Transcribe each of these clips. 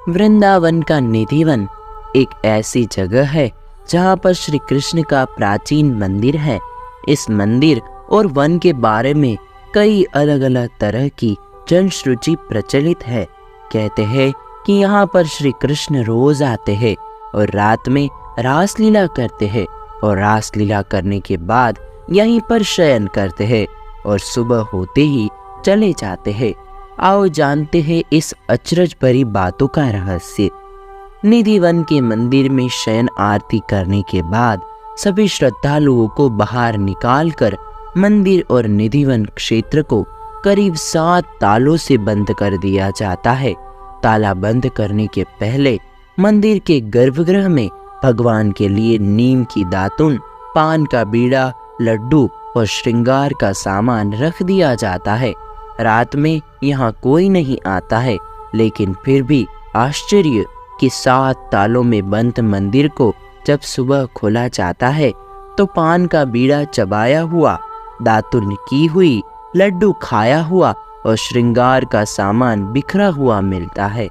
वृंदावन का निधिवन एक ऐसी जगह है जहाँ पर श्री कृष्ण का प्राचीन मंदिर है। इस मंदिर और वन के बारे में कई अलग अलग तरह की जनश्रुति प्रचलित है। कहते हैं कि यहाँ पर श्री कृष्ण रोज आते हैं और रात में रासलीला करते हैं और रासलीला करने के बाद यहीं पर शयन करते हैं और सुबह होते ही चले जाते हैं। आओ जानते हैं इस अचरज भरी बातों का रहस्य। निधिवन के मंदिर में शयन आरती करने के बाद सभी श्रद्धालुओं को बाहर निकालकर मंदिर और निधिवन क्षेत्र को करीब 7 तालों से बंद कर दिया जाता है। ताला बंद करने के पहले मंदिर के गर्भगृह में भगवान के लिए नीम की दातुन, पान का बीड़ा, लड्डू और श्रृंगार का सामान रख दिया जाता है। रात में यहाँ कोई नहीं आता है, लेकिन फिर भी आश्चर्य कि 7 तालों में बंद मंदिर को जब सुबह खोला जाता है तो पान का बीड़ा चबाया हुआ, दातुन की हुई, लड्डू खाया हुआ और श्रृंगार का सामान बिखरा हुआ मिलता है।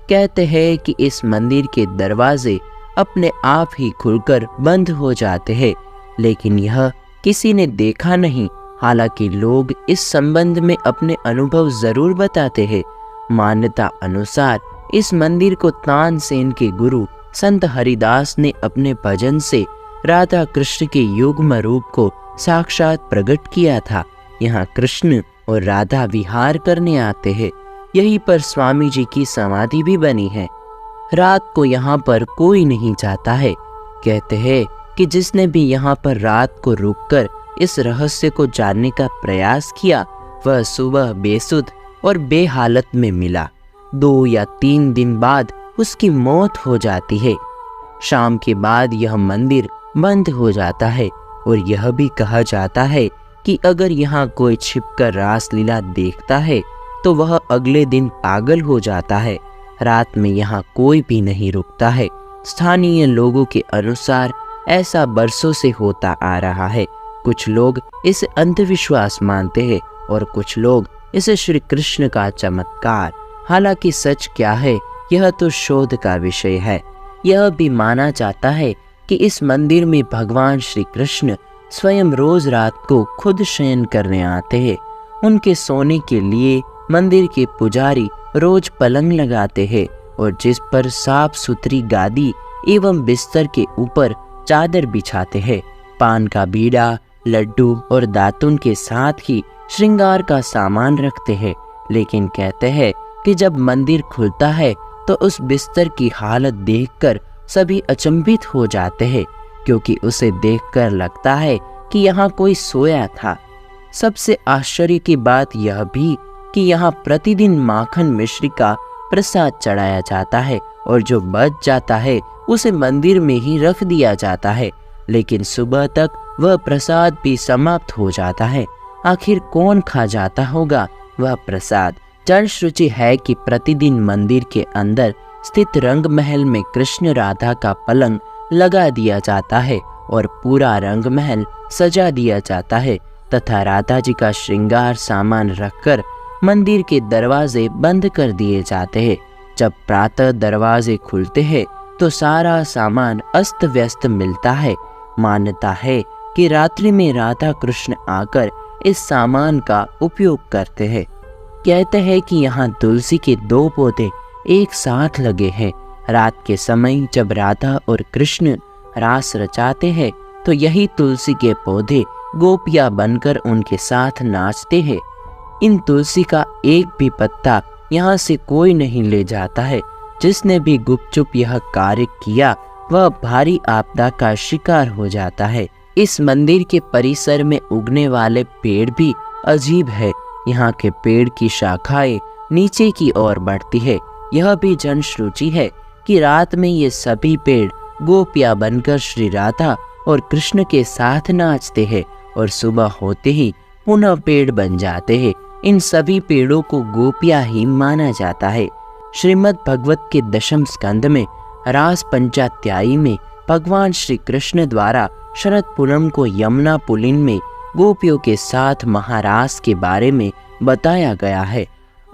कहते हैं कि इस मंदिर के दरवाजे अपने आप ही खुलकर बंद हो जाते हैं, लेकिन यह किसी ने देखा नहीं। हालांकि लोग इस संबंध में अपने अनुभव जरूर बताते हैं। मान्यता अनुसार इस मंदिर को तानसेन के गुरु संत हरिदास ने अपने भजन से राधा कृष्ण के युग्म रूप को साक्षात प्रकट किया था। यहाँ कृष्ण और राधा विहार करने आते हैं। यहीं पर स्वामी जी की समाधि भी बनी है। रात को यहाँ पर कोई नहीं जाता है। कहते हैं कि जिसने भी यहाँ पर रात को रुककर इस रहस्य को जानने का प्रयास किया वह सुबह बेसुध और बेहालत में मिला। 2 या 3 दिन बाद उसकी मौत हो जाती है। शाम के बाद यह मंदिर बंद हो जाता है और यह भी कहा जाता है कि अगर यहाँ कोई छिपकर रासलीला देखता है तो वह अगले दिन पागल हो जाता है। रात में यहाँ कोई भी नहीं रुकता है। स्थानीय लोगों के अनुसार ऐसा बरसों से होता आ रहा है। कुछ लोग इसे अंधविश्वास मानते हैं और कुछ लोग इसे श्री कृष्ण का चमत्कार। हालांकि सच क्या है यह तो शोध का विषय है। यह भी माना जाता है कि इस मंदिर में भगवान श्री कृष्ण स्वयं रोज रात को खुद शयन करने आते हैं। उनके सोने के लिए मंदिर के पुजारी रोज पलंग लगाते हैं और जिस पर साफ सुथरी गादी एवं बिस्तर के ऊपर चादर बिछाते हैं। पान का बीड़ा, लड्डू और दातुन के साथ ही श्रृंगार का सामान रखते हैं। लेकिन कहते हैं कि जब मंदिर खुलता है तो उस बिस्तर की हालत देखकर सभी अचंभित हो जाते हैं, क्योंकि उसे देखकर लगता है कि यहाँ कोई सोया था। सबसे आश्चर्य की बात यह भी कि यहाँ प्रतिदिन माखन मिश्री का प्रसाद चढ़ाया जाता है और जो बच जाता है उसे मंदिर में ही रख दिया जाता है, लेकिन सुबह तक वह प्रसाद भी समाप्त हो जाता है। आखिर कौन खा जाता होगा वह प्रसाद? जनश्रुति है कि प्रतिदिन मंदिर के अंदर स्थित रंग महल में कृष्ण राधा का पलंग लगा दिया जाता है और पूरा रंग महल सजा दिया जाता है तथा राधा जी का श्रृंगार सामान रखकर मंदिर के दरवाजे बंद कर दिए जाते हैं। जब प्रातः दरवाजे खुलते हैं तो सारा सामान अस्त व्यस्त मिलता है। मान्यता है कि रात्रि में राधा कृष्ण आकर इस सामान का उपयोग करते हैं। कहते हैं कि यहाँ तुलसी के 2 पौधे एक साथ लगे हैं। रात के समय जब राधा और कृष्ण रास रचाते हैं तो यही तुलसी के पौधे गोपियां बनकर उनके साथ नाचते हैं। इन तुलसी का एक भी पत्ता यहाँ से कोई नहीं ले जाता है। जिसने भी गुपचुप यह कार्य किया वह भारी आपदा का शिकार हो जाता है। इस मंदिर के परिसर में उगने वाले पेड़ भी अजीब है। यहाँ के पेड़ की शाखाएं नीचे की ओर बढ़ती है। यह भी जनश्रुति है कि रात में ये सभी पेड़ गोपियां बनकर श्री राधा और कृष्ण के साथ नाचते हैं और सुबह होते ही पुनः पेड़ बन जाते हैं। इन सभी पेड़ों को गोपियां ही माना जाता है। श्रीमद् भगवत के 10वें स्कंद में रास पंचाध्यायी में भगवान श्री कृष्ण द्वारा शरद पूनम को यमुना पुलिन में गोपियों के साथ महारास के बारे में बताया गया है।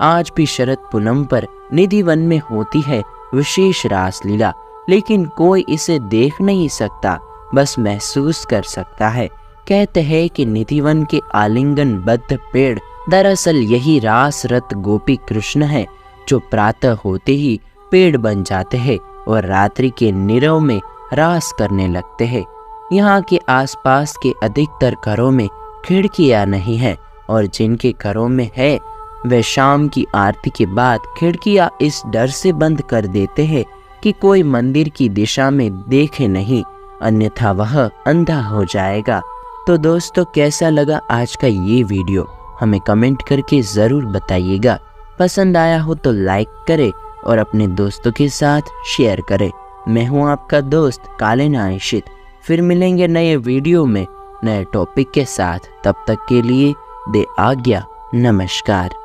आज भी शरद पूनम पर निधिवन में होती है विशेष रासलीला, लेकिन कोई इसे देख नहीं सकता, बस महसूस कर सकता है। कहते हैं कि निधिवन के आलिंगनबद्ध पेड़ दरअसल यही रास रत गोपी कृष्ण है, जो प्रातः होते ही पेड़ बन जाते हैं और रात्रि के नीरव में रास करने लगते हैं। यहाँ के आसपास के अधिकतर घरों में खिड़कियाँ नहीं है, और जिनके घरों में है वे शाम की आरती के बाद खिड़कियाँ इस डर से बंद कर देते हैं कि कोई मंदिर की दिशा में देखे नहीं, अन्यथा वह अंधा हो जाएगा। तो दोस्तों, कैसा लगा आज का ये वीडियो हमें कमेंट करके ज़रूर बताइएगा। पसंद आया हो तो लाइक करें और अपने दोस्तों के साथ शेयर करें। मैं हूँ आपका दोस्त कालीन आशित। फिर मिलेंगे नए वीडियो में नए टॉपिक के साथ। तब तक के लिए दे आज्ञा। नमस्कार।